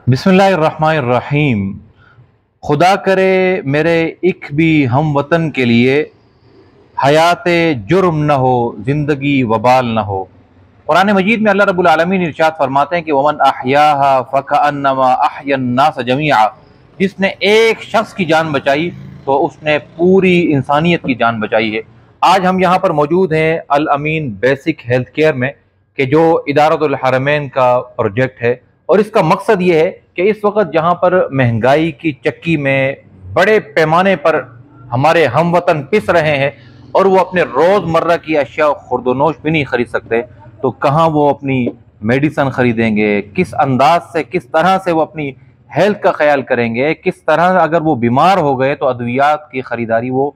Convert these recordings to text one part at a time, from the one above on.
बिस्मिल्लाहिर्रहमानिर्रहीम। खुदा करे मेरे एक भी हम वतन के लिए हयात जुर्म न हो, जिंदगी वबाल न हो। कुरान मजीद में अल्लाह रब्बुल आलमीन इरशाद फरमाते हैं कि वमन अहयाहा फकअन्नमा अहयन्नास जमीआ, जिसने एक शख्स की जान बचाई तो उसने पूरी इंसानियत की जान बचाई है। आज हम यहाँ पर मौजूद हैं अल अमीन बेसिक हेल्थ केयर में, कि जो इदारतुल हरमैन का प्रोजेक्ट है। और इसका मकसद ये है कि इस वक्त जहाँ पर महंगाई की चक्की में बड़े पैमाने पर हमारे हम वतन पिस रहे हैं और वो अपने रोज़मर्रा की अशिया खुर्दोनोश भी नहीं खरीद सकते, तो कहाँ वो अपनी मेडिसन खरीदेंगे, किस अंदाज से, किस तरह से वो अपनी हेल्थ का ख्याल करेंगे, किस तरह अगर वो बीमार हो गए तो अद्वियात की ख़रीदारी वो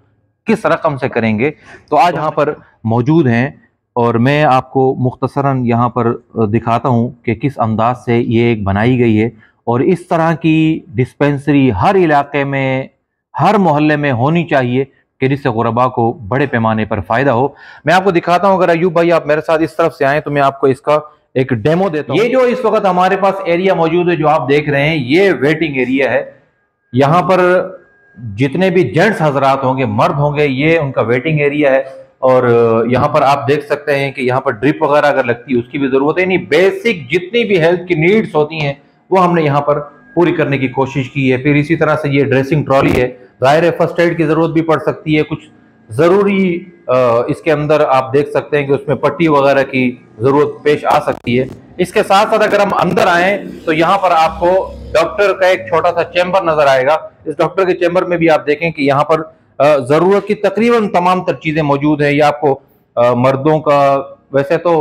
किस रकम से करेंगे। तो आज यहाँ पर मौजूद हैं और मैं आपको मुख्तसरन यहाँ पर दिखाता हूँ कि किस अंदाज से ये एक बनाई गई है। और इस तरह की डिस्पेंसरी हर इलाके में, हर मोहल्ले में होनी चाहिए कि जिससे गुरबा को बड़े पैमाने पर फ़ायदा हो। मैं आपको दिखाता हूँ, अगर अयूब भाई आप मेरे साथ इस तरफ से आएँ तो मैं आपको इसका एक डेमो देता हूँ। ये जो इस वक्त हमारे पास एरिया मौजूद है, जो आप देख रहे हैं, ये वेटिंग एरिया है। यहाँ पर जितने भी जेंट्स हजरात होंगे, मर्द होंगे, ये उनका वेटिंग एरिया है। और यहाँ पर आप देख सकते हैं कि यहाँ पर ड्रिप वगैरह अगर लगती है उसकी भी ज़रूरत है। नहीं, बेसिक जितनी भी हेल्थ की नीड्स होती हैं वो हमने यहाँ पर पूरी करने की कोशिश की है। फिर इसी तरह से ये ड्रेसिंग ट्रॉली है, ज़ाहिर है फर्स्ट एड की ज़रूरत भी पड़ सकती है, कुछ ज़रूरी इसके अंदर आप देख सकते हैं कि उसमें पट्टी वगैरह की ज़रूरत पेश आ सकती है। इसके साथ साथ अगर हम अंदर आएँ तो यहाँ पर आपको डॉक्टर का एक छोटा सा चैम्बर नजर आएगा। इस डॉक्टर के चैम्बर में भी आप देखें कि यहाँ पर ज़रूरत की तकरीबन तमाम तर चीज़ें मौजूद है। ये आपको मर्दों का, वैसे तो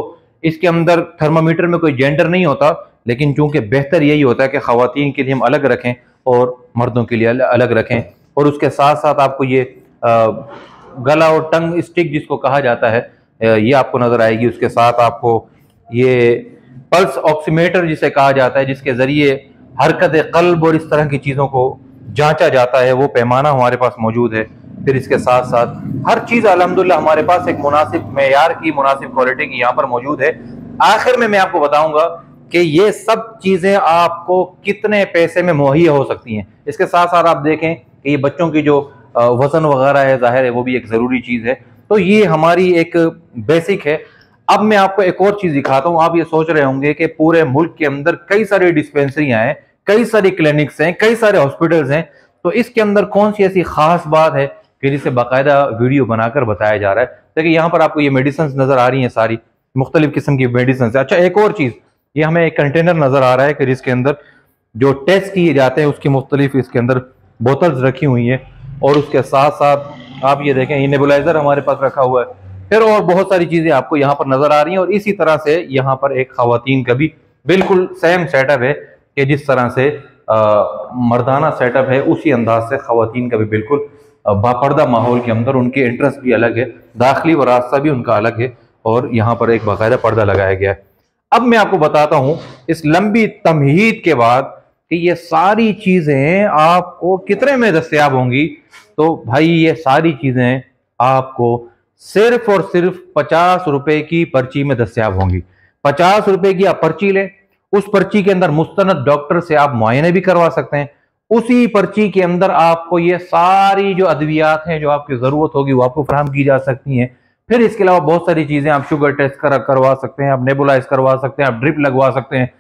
इसके अंदर थर्मामीटर में कोई जेंडर नहीं होता, लेकिन चूंकि बेहतर यही होता है कि ख़वातीन के लिए हम अलग रखें और मर्दों के लिए अलग रखें। और उसके साथ साथ आपको ये गला और टंग स्टिक जिसको कहा जाता है, ये आपको नज़र आएगी। उसके साथ आपको ये पल्स ऑक्सीमीटर जिसे कहा जाता है, जिसके ज़रिए हरकत क़ल्ब और इस तरह की चीज़ों को जांचा जाता है, वो पैमाना हमारे पास मौजूद है। फिर इसके साथ साथ हर चीज़ अल्हम्दुलिल्लाह हमारे पास एक मुनासिब मेयार की, मुनासिब क्वालिटी की यहाँ पर मौजूद है। आखिर में मैं आपको बताऊंगा कि ये सब चीज़ें आपको कितने पैसे में मुहैया हो सकती हैं। इसके साथ साथ आप देखें कि ये बच्चों की जो वज़न वगैरह है, ज़ाहिर है वो भी एक ज़रूरी चीज़ है। तो ये हमारी एक बेसिक है। अब मैं आपको एक और चीज़ दिखाता हूँ। आप ये सोच रहे होंगे कि पूरे मुल्क के अंदर कई सारी डिस्पेंसरियाँ हैं, कई सारी क्लिनिक्स हैं, कई सारे हॉस्पिटल्स हैं, तो इसके अंदर कौन सी ऐसी खास बात है कि जिसे बाकायदा वीडियो बनाकर बताया जा रहा है। देखिए यहाँ पर आपको ये मेडिसिन नजर आ रही हैं, सारी मुख्तलिफ किस्म की मेडिसिन। अच्छा, एक और चीज़, ये हमें एक कंटेनर नजर आ रहा है कि जिसके अंदर जो टेस्ट किए जाते हैं उसकी मुख्तलिफ इसके अंदर बोतल्स रखी हुई हैं। और उसके साथ साथ आप ये देखें, ये नेबुलाइजर हमारे पास रखा हुआ है। फिर और बहुत सारी चीज़ें आपको यहाँ पर नजर आ रही हैं। और इसी तरह से यहाँ पर एक खवातीन का भी बिल्कुल सेम सेटअप है कि जिस तरह से मर्दाना सेटअप है, उसी अंदाज से खवातीन का भी बिल्कुल बापर्दा माहौल के अंदर उनके इंटरेस्ट भी अलग है, दाखिली व रास्ता भी उनका अलग है। और यहाँ पर एक बाकायदा पर्दा लगाया गया है। अब मैं आपको बताता हूँ इस लंबी तमहीद के बाद कि ये सारी चीज़ें आपको कितने में दस्तयाब होंगी। तो भाई ये सारी चीज़ें आपको सिर्फ और सिर्फ 50 रुपए की पर्ची में दस्तयाब होंगी। 50 रुपए की आप पर्ची लें, उस पर्ची के अंदर मुस्तनद डॉक्टर से आप मुआयने भी करवा सकते हैं। उसी पर्ची के अंदर आपको ये सारी जो अद्वियात हैं जो आपकी ज़रूरत होगी वो आपको फराहम की जा सकती हैं। फिर इसके अलावा बहुत सारी चीज़ें, आप शुगर टेस्ट करवा सकते हैं, आप नेबुलाइज करवा सकते हैं, आप ड्रिप लगवा सकते हैं।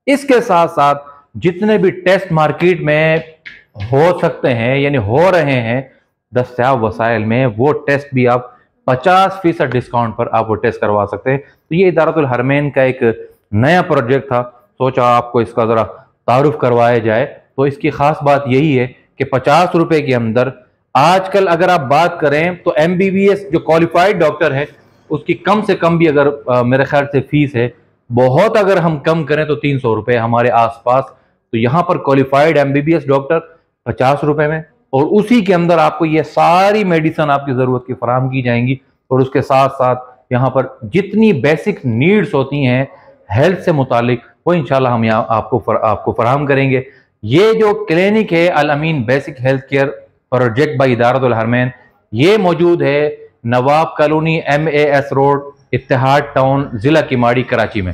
इसके साथ साथ जितने भी टेस्ट मार्केट में हो सकते हैं, यानी हो रहे हैं दस्तयाब वसाइल में, वो टेस्ट भी आप 50% डिस्काउंट पर आप वो टेस्ट करवा सकते हैं। तो ये इदारतुल हरमैन का एक नया प्रोजेक्ट था, सोचा आपको इसका ज़रा तारुफ करवाया जाए। तो इसकी ख़ास बात यही है कि 50 रुपए के अंदर आजकल अगर आप बात करें तो MBBS जो क्वालिफाइड डॉक्टर है उसकी कम से कम भी अगर मेरे ख्याल से फीस है, बहुत अगर हम कम करें तो 300 रुपये हमारे आसपास। तो यहाँ पर क्वालिफाइड MBBS डॉक्टर 50 रुपये में, और उसी के अंदर आपको ये सारी मेडिसिन आपकी ज़रूरत की फराहम की जाएंगी। और उसके साथ साथ यहाँ पर जितनी बेसिक नीड्स होती हैं हेल्थ से मुतालिक, वो इंशाल्लाह हम यहाँ आपको फराहम करेंगे। ये जो क्लिनिक है Al Ameen basic health care project by Idaratul Harmain, ये मौजूद है Nawab colony MAS road, Ittehad town, जिला किमाड़ी, कराची में।